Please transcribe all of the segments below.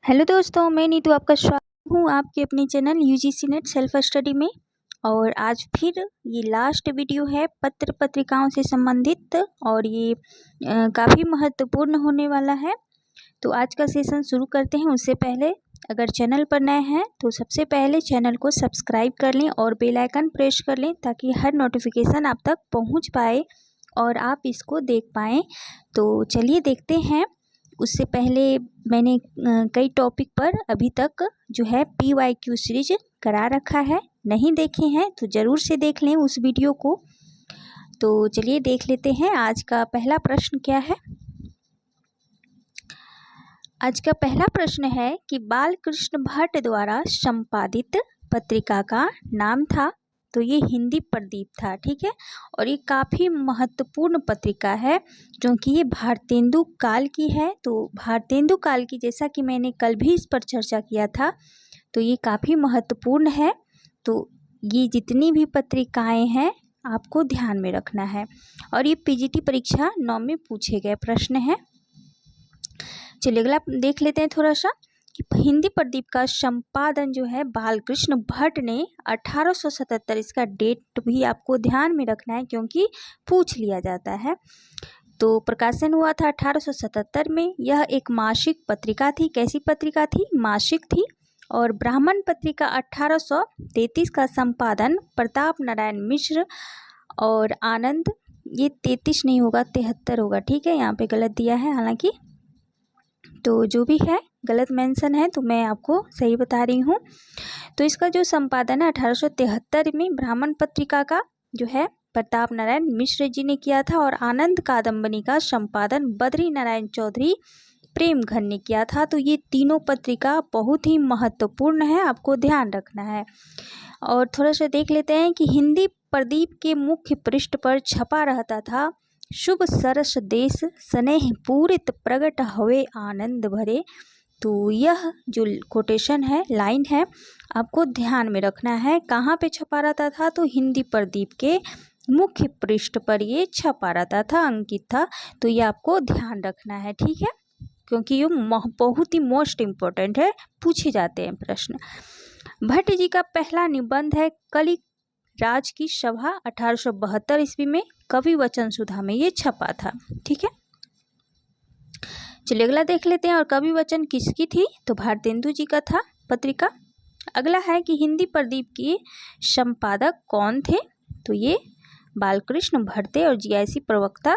Hello दोस्तों, मैं नीतू आपका स्वागत हूँ आपके अपने channel UGC net self study में। और आज फिर ये लास्ट वीडियो है पत्र पत्रिकाओं से संबंधित और ये काफ़ी महत्वपूर्ण होने वाला है। तो आज का सेशन शुरू करते हैं। उससे पहले अगर चैनल पर नए हैं तो सबसे पहले चैनल को सब्सक्राइब कर लें और बेल आइकन प्रेस कर लें ताकि हर नोटिफिकेशन आप तक पहुँच पाए और आप इसको देख पाएँ। तो चलिए देखते हैं। उससे पहले मैंने कई टॉपिक पर अभी तक जो है PYQ सीरीज करा रखा है, नहीं देखे हैं तो ज़रूर से देख लें उस वीडियो को। तो चलिए देख लेते हैं आज का पहला प्रश्न क्या है। आज का पहला प्रश्न है कि बालकृष्ण भट्ट द्वारा संपादित पत्रिका का नाम था। तो ये हिंदी प्रदीप था, ठीक है। और ये काफ़ी महत्वपूर्ण पत्रिका है क्योंकि ये भारतेंदु काल की है। तो भारतेंदु काल की, जैसा कि मैंने कल भी इस पर चर्चा किया था, तो ये काफ़ी महत्वपूर्ण है। तो ये जितनी भी पत्रिकाएं हैं आपको ध्यान में रखना है और ये PGT परीक्षा 9 में पूछे गए प्रश्न हैं। चलिए अगला देख लेते हैं थोड़ा सा कि हिंदी प्रदीप का संपादन जो है बालकृष्ण भट्ट ने 1877, इसका डेट भी आपको ध्यान में रखना है क्योंकि पूछ लिया जाता है। तो प्रकाशन हुआ था 1877 में। यह एक मासिक पत्रिका थी। कैसी पत्रिका थी? मासिक थी। और ब्राह्मण पत्रिका 1833 का संपादन प्रताप नारायण मिश्र और आनंद, ये 33 नहीं होगा 73 होगा, ठीक है। यहाँ पे गलत दिया है हालांकि, तो जो भी है गलत मेंशन है तो मैं आपको सही बता रही हूँ। तो इसका जो संपादन है 1873 में ब्राह्मण पत्रिका का जो है प्रताप नारायण मिश्र जी ने किया था और आनंद कादम्बनी का संपादन बद्री नारायण चौधरी प्रेमघन ने किया था। तो ये तीनों पत्रिका बहुत ही महत्वपूर्ण है, आपको ध्यान रखना है। और थोड़ा सा देख लेते हैं कि हिंदी प्रदीप के मुख्य पृष्ठ पर छपा रहता था, शुभ सरस देश स्नेह पूरित प्रगट हवे आनंद भरे। तो यह जो कोटेशन है, लाइन है, आपको ध्यान में रखना है। कहाँ पे छपा रहता था? तो हिंदी प्रदीप के मुख्य पृष्ठ पर ये छपा रहता था, अंकित था। तो ये आपको ध्यान रखना है, ठीक है, क्योंकि ये बहुत ही मोस्ट इम्पोर्टेंट है, पूछे जाते हैं प्रश्न। भट्ट जी का पहला निबंध है कलि राज की सभा, 1872 ईस्वी में कवि वचन सुधा में ये छपा था, ठीक है। चलिए अगला देख लेते हैं। और कवि वचन किसकी थी? तो भारतेंदु जी का था पत्रिका। अगला है कि हिंदी प्रदीप के संपादक कौन थे? तो ये बालकृष्ण भट्ट थे और GIC प्रवक्ता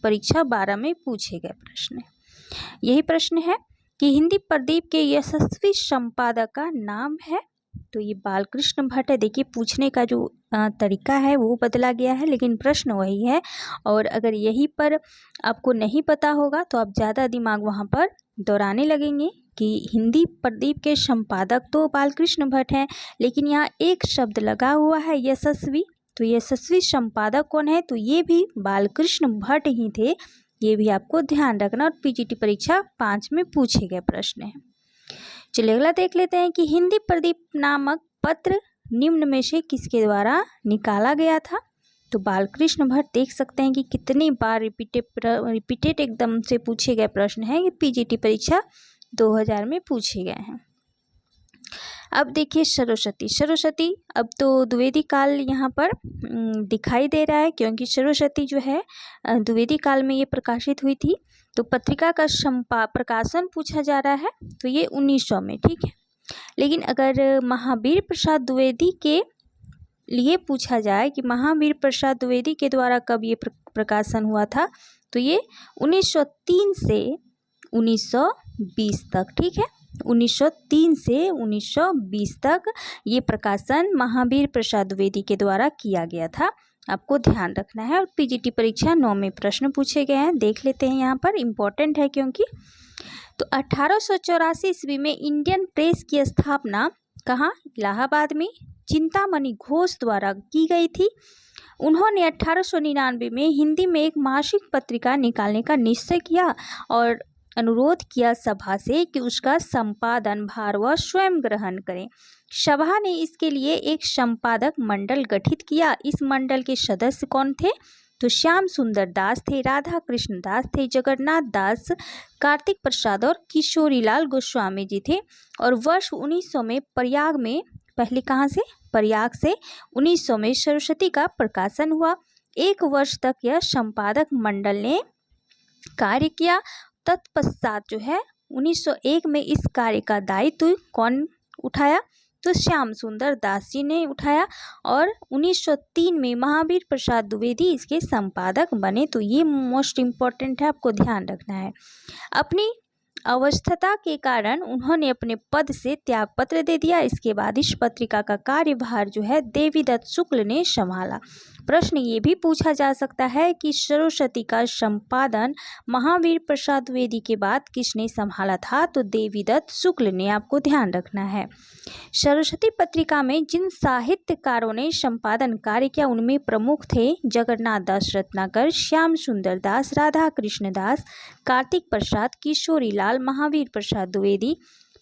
परीक्षा 12 में पूछे गए प्रश्न। यही प्रश्न है कि हिंदी प्रदीप के यशस्वी संपादक का नाम है। तो ये बालकृष्ण भट्ट है। देखिए पूछने का जो तरीका है वो बदला गया है लेकिन प्रश्न वही है। और अगर यही पर आपको नहीं पता होगा तो आप ज़्यादा दिमाग वहाँ पर दौड़ाने लगेंगे कि हिंदी प्रदीप के संपादक तो बालकृष्ण भट्ट हैं, लेकिन यहाँ एक शब्द लगा हुआ है यशस्वी। तो यशस्वी संपादक कौन है? तो ये भी बालकृष्ण भट्ट ही थे। ये भी आपको ध्यान रखना और PGT परीक्षा 5 में पूछे गए प्रश्न है। चलिए अगला देख लेते हैं कि हिंदी प्रदीप नामक पत्र निम्न में से किसके द्वारा निकाला गया था? तो बालकृष्ण भट्ट। देख सकते हैं कि कितनी बार रिपीटेड एकदम से पूछे गए प्रश्न है। ये PGT परीक्षा 2000 में पूछे गए हैं। अब देखिए सरस्वती, अब तो द्विवेदी काल यहाँ पर दिखाई दे रहा है क्योंकि सरस्वती जो है द्विवेदी काल में ये प्रकाशित हुई थी। तो पत्रिका का प्रकाशन पूछा जा रहा है तो ये 1900 में, ठीक है। लेकिन अगर महावीर प्रसाद द्विवेदी के लिए पूछा जाए कि महावीर प्रसाद द्विवेदी के द्वारा कब ये प्रकाशन हुआ था, तो ये 1903 से 1920 तक, ठीक है। 1903 से 1920 तक ये प्रकाशन महावीर प्रसाद द्विवेदी के द्वारा किया गया था, आपको ध्यान रखना है। और PGT परीक्षा 9 में प्रश्न पूछे गए हैं, देख लेते हैं। यहाँ पर इम्पोर्टेंट है क्योंकि तो 1884 ईस्वी में इंडियन प्रेस की स्थापना कहाँ? इलाहाबाद में चिंतामणि घोष द्वारा की गई थी। उन्होंने 1899 में हिंदी में एक मासिक पत्रिका निकालने का निश्चय किया और अनुरोध किया सभा से कि उसका संपादन भार वह स्वयं ग्रहण करें। सभा ने इसके लिए एक संपादक मंडल गठित किया। इस मंडल के सदस्य कौन थे? तो श्याम सुंदर दास थे, राधा कृष्ण दास थे, जगन्नाथ दास, कार्तिक प्रसाद और किशोरीलाल गोस्वामी जी थे। और वर्ष 1900 में प्रयाग में, पहले कहाँ से, प्रयाग से 1900 में सरस्वती का प्रकाशन हुआ। 1 वर्ष तक यह संपादक मंडल ने कार्य किया। तत्पश्चात जो है 1901 में इस कार्य का दायित्व कौन उठाया, तो श्याम सुंदर दास जी ने उठाया। और 1903 में महावीर प्रसाद द्विवेदी इसके संपादक बने। तो ये मोस्ट इम्पॉर्टेंट है, आपको ध्यान रखना है। अपनी अवस्थता के कारण उन्होंने अपने पद से त्यागपत्र दे दिया। इसके बाद इस पत्रिका का कार्यभार जो है देवीदत्त शुक्ल ने संभाला। प्रश्न ये भी पूछा जा सकता है कि सरस्वती का संपादन महावीर प्रसाद द्विवेदी के बाद किसने संभाला था, तो देवीदत्त शुक्ल ने, आपको ध्यान रखना है। सरस्वती पत्रिका में जिन साहित्यकारों ने संपादन कार्य किया उनमें प्रमुख थे जगन्नाथ दास रत्नाकर, श्याम सुंदर दास, राधा कृष्ण दास, कार्तिक प्रसाद, किशोरीलाल, महावीर प्रसाद द्विवेदी,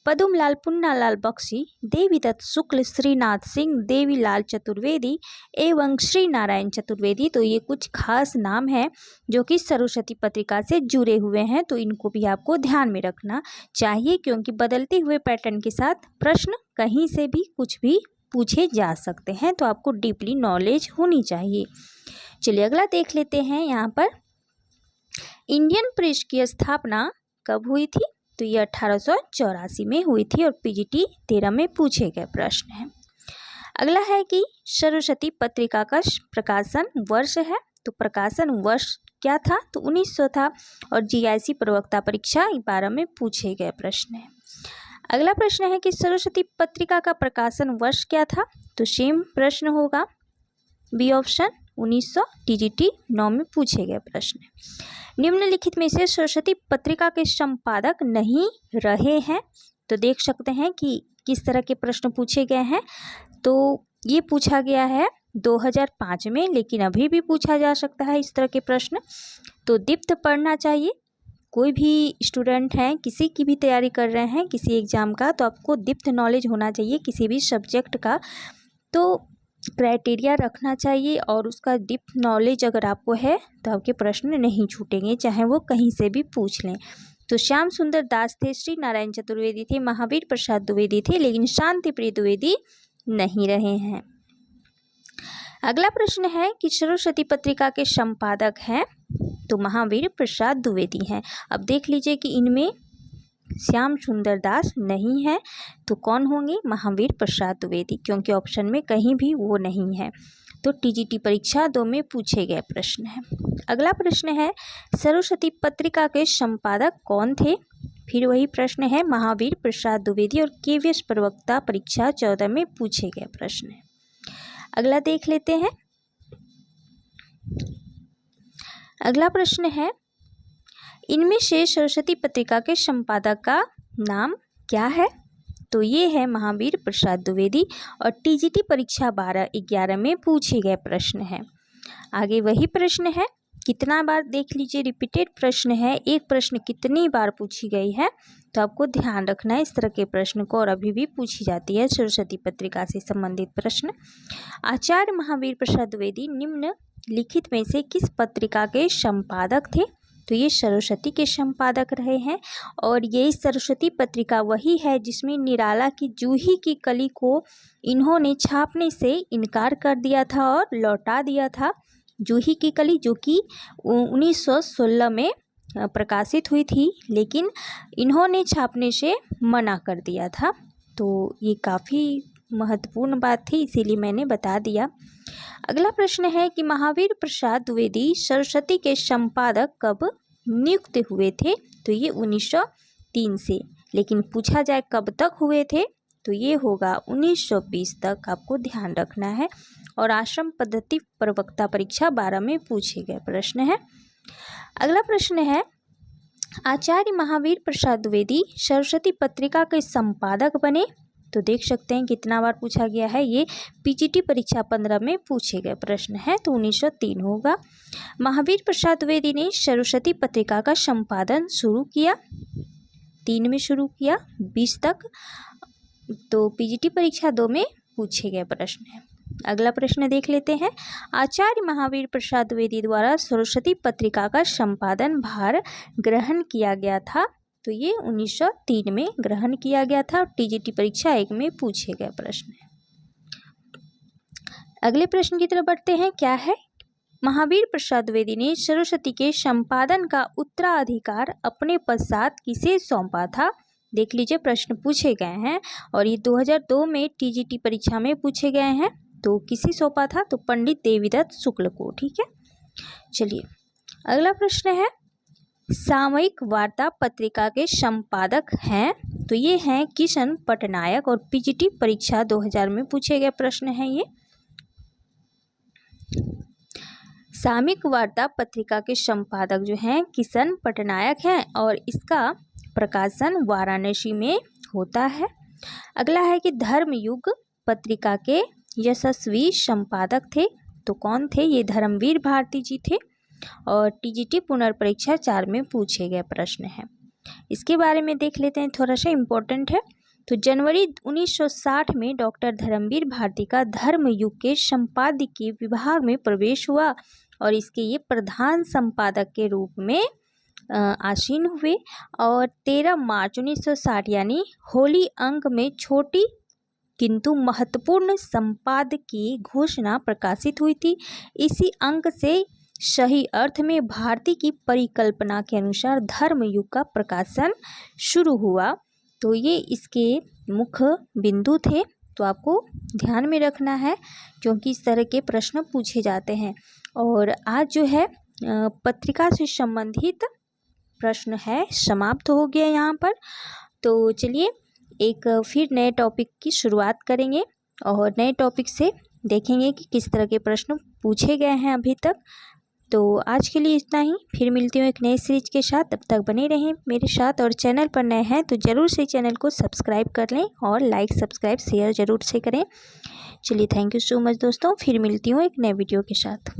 पदुमलाल, पुन्नालाल बख्शी, देवीदत्त शुक्ल, श्रीनाथ सिंह, देवीलाल चतुर्वेदी एवं श्री नारायण चतुर्वेदी। तो ये कुछ खास नाम हैं जो कि सरस्वती पत्रिका से जुड़े हुए हैं। तो इनको भी आपको ध्यान में रखना चाहिए, क्योंकि बदलते हुए पैटर्न के साथ प्रश्न कहीं से भी कुछ भी पूछे जा सकते हैं। तो आपको डीपली नॉलेज होनी चाहिए। चलिए अगला देख लेते हैं। यहाँ पर इंडियन प्रेस की स्थापना कब हुई थी, तो ये 1884 में हुई थी और पीजीटी 13 में पूछे गए प्रश्न है। अगला है कि सरस्वती पत्रिका का प्रकाशन वर्ष है, तो प्रकाशन वर्ष क्या था, तो 1900 था। और जीआईसी प्रवक्ता परीक्षा 12 में पूछे गए प्रश्न है। अगला प्रश्न है कि सरस्वती पत्रिका का प्रकाशन वर्ष क्या था, तो सेम प्रश्न होगा, बी ऑप्शन 1900, टीजीटी 9 में पूछे गए प्रश्न है। निम्नलिखित में से सरस्वती पत्रिका के संपादक नहीं रहे हैं, तो देख सकते हैं कि किस तरह के प्रश्न पूछे गए हैं। तो ये पूछा गया है 2005 में, लेकिन अभी भी पूछा जा सकता है इस तरह के प्रश्न। तो दीप्त पढ़ना चाहिए। कोई भी स्टूडेंट हैं, किसी की भी तैयारी कर रहे हैं किसी एग्जाम का, तो आपको दीप्त नॉलेज होना चाहिए किसी भी सब्जेक्ट का। तो क्राइटेरिया रखना चाहिए और उसका डीप नॉलेज अगर आपको है तो आपके प्रश्न नहीं छूटेंगे, चाहे वो कहीं से भी पूछ लें। तो श्याम सुंदर दास थे, श्री नारायण चतुर्वेदी थे, महावीर प्रसाद द्विवेदी थे, लेकिन शांति प्रिय द्विवेदी नहीं रहे हैं। अगला प्रश्न है कि सरस्वती पत्रिका के संपादक हैं, तो महावीर प्रसाद द्विवेदी हैं। अब देख लीजिए कि इनमें श्याम सुंदर दास नहीं है, तो कौन होंगे, महावीर प्रसाद द्विवेदी, क्योंकि ऑप्शन में कहीं भी वो नहीं है। तो टीजीटी परीक्षा 2 में पूछे गए प्रश्न है। अगला प्रश्न है सरस्वती पत्रिका के संपादक कौन थे, फिर वही प्रश्न है, महावीर प्रसाद द्विवेदी और केवीएस प्रवक्ता परीक्षा 14 में पूछे गए प्रश्न है। अगला देख लेते हैं। अगला प्रश्न है इनमें से सरस्वती पत्रिका के संपादक का नाम क्या है, तो ये है महावीर प्रसाद द्विवेदी और टीजीटी परीक्षा 12-11 में पूछे गए प्रश्न है। आगे वही प्रश्न है, कितना बार देख लीजिए, रिपीटेड प्रश्न है, एक प्रश्न कितनी बार पूछी गई है, तो आपको ध्यान रखना है इस तरह के प्रश्न को, और अभी भी पूछी जाती है सरस्वती पत्रिका से संबंधित प्रश्न। आचार्य महावीर प्रसाद द्विवेदी निम्नलिखित में से किस पत्रिका के संपादक थे, तो ये सरस्वती के संपादक रहे हैं। और ये सरस्वती पत्रिका वही है जिसमें निराला की जूही की कली को इन्होंने छापने से इनकार कर दिया था और लौटा दिया था। जूही की कली जो कि 1916 में प्रकाशित हुई थी, लेकिन इन्होंने छापने से मना कर दिया था। तो ये काफ़ी महत्वपूर्ण बात थी, इसीलिए मैंने बता दिया। अगला प्रश्न है कि महावीर प्रसाद द्विवेदी सरस्वती के संपादक कब नियुक्त हुए थे, तो ये 1903 से, लेकिन पूछा जाए कब तक हुए थे, तो ये होगा 1920 तक, आपको ध्यान रखना है। और आश्रम पद्धति प्रवक्ता परीक्षा 12 में पूछे गए प्रश्न है। अगला प्रश्न है आचार्य महावीर प्रसाद द्विवेदी सरस्वती पत्रिका के संपादक बने, तो देख सकते हैं कितना बार पूछा गया है, ये पीजीटी परीक्षा 15 में पूछे गए प्रश्न है, तो 1903 होगा। महावीर प्रसाद द्विवेदी ने सरस्वती पत्रिका का संपादन शुरू किया, 3 में शुरू किया, 20 तक, तो पीजीटी परीक्षा 2 में पूछे गए प्रश्न है। अगला प्रश्न देख लेते हैं। आचार्य महावीर प्रसाद द्विवेदी द्वारा सरस्वती पत्रिका का संपादन भार ग्रहण किया गया था। तो ये 1903 में ग्रहण किया गया था। टीजीटी परीक्षा 1 में पूछे गए प्रश्न है। अगले प्रश्न की तरफ बढ़ते हैं। क्या है? महावीर प्रसाद द्विवेदी ने सरस्वती के संपादन का उत्तराधिकार अपने पश्चात किसे सौंपा था? देख लीजिए, प्रश्न पूछे गए हैं और ये 2002 में टीजीटी परीक्षा में पूछे गए हैं। तो किसे सौंपा था? तो पंडित देवीदत्त शुक्ल को। ठीक है, चलिए अगला प्रश्न है। सामयिक वार्ता पत्रिका के संपादक हैं, तो ये हैं किशन पटनायक और पीजीटी परीक्षा 2000 में पूछे गए प्रश्न हैं ये। सामयिक वार्ता पत्रिका के संपादक जो हैं किशन पटनायक हैं और इसका प्रकाशन वाराणसी में होता है। अगला है कि धर्मयुग पत्रिका के यशस्वी संपादक थे, तो कौन थे? ये धर्मवीर भारती जी थे और टीजीटी पुनर्परीक्षा 4 में पूछे गए प्रश्न है। इसके बारे में देख लेते हैं, थोड़ा सा इम्पोर्टेंट है। तो जनवरी 1960 में डॉक्टर धर्मवीर भारती का धर्मयुग के संपादकीय विभाग में प्रवेश हुआ और इसके ये प्रधान संपादक के रूप में आसीन हुए और 13 मार्च 1960 यानी होली अंक में छोटी किंतु महत्वपूर्ण संपादकीय घोषणा प्रकाशित हुई थी। इसी अंक से सही अर्थ में भारती की परिकल्पना के अनुसार धर्मयुग का प्रकाशन शुरू हुआ। तो ये इसके मुख्य बिंदु थे, तो आपको ध्यान में रखना है क्योंकि इस तरह के प्रश्न पूछे जाते हैं। और आज जो है पत्रिका से संबंधित प्रश्न है समाप्त हो गया यहाँ पर। तो चलिए एक फिर नए टॉपिक की शुरुआत करेंगे और नए टॉपिक से देखेंगे कि किस तरह के प्रश्न पूछे गए हैं अभी तक। तो आज के लिए इतना ही, फिर मिलती हूँ एक नए सीरीज के साथ। तब तक बने रहें मेरे साथ और चैनल पर नए हैं तो ज़रूर से चैनल को सब्सक्राइब कर लें और लाइक सब्सक्राइब शेयर ज़रूर से करें। चलिए थैंक यू सो मच दोस्तों, फिर मिलती हूँ एक नए वीडियो के साथ।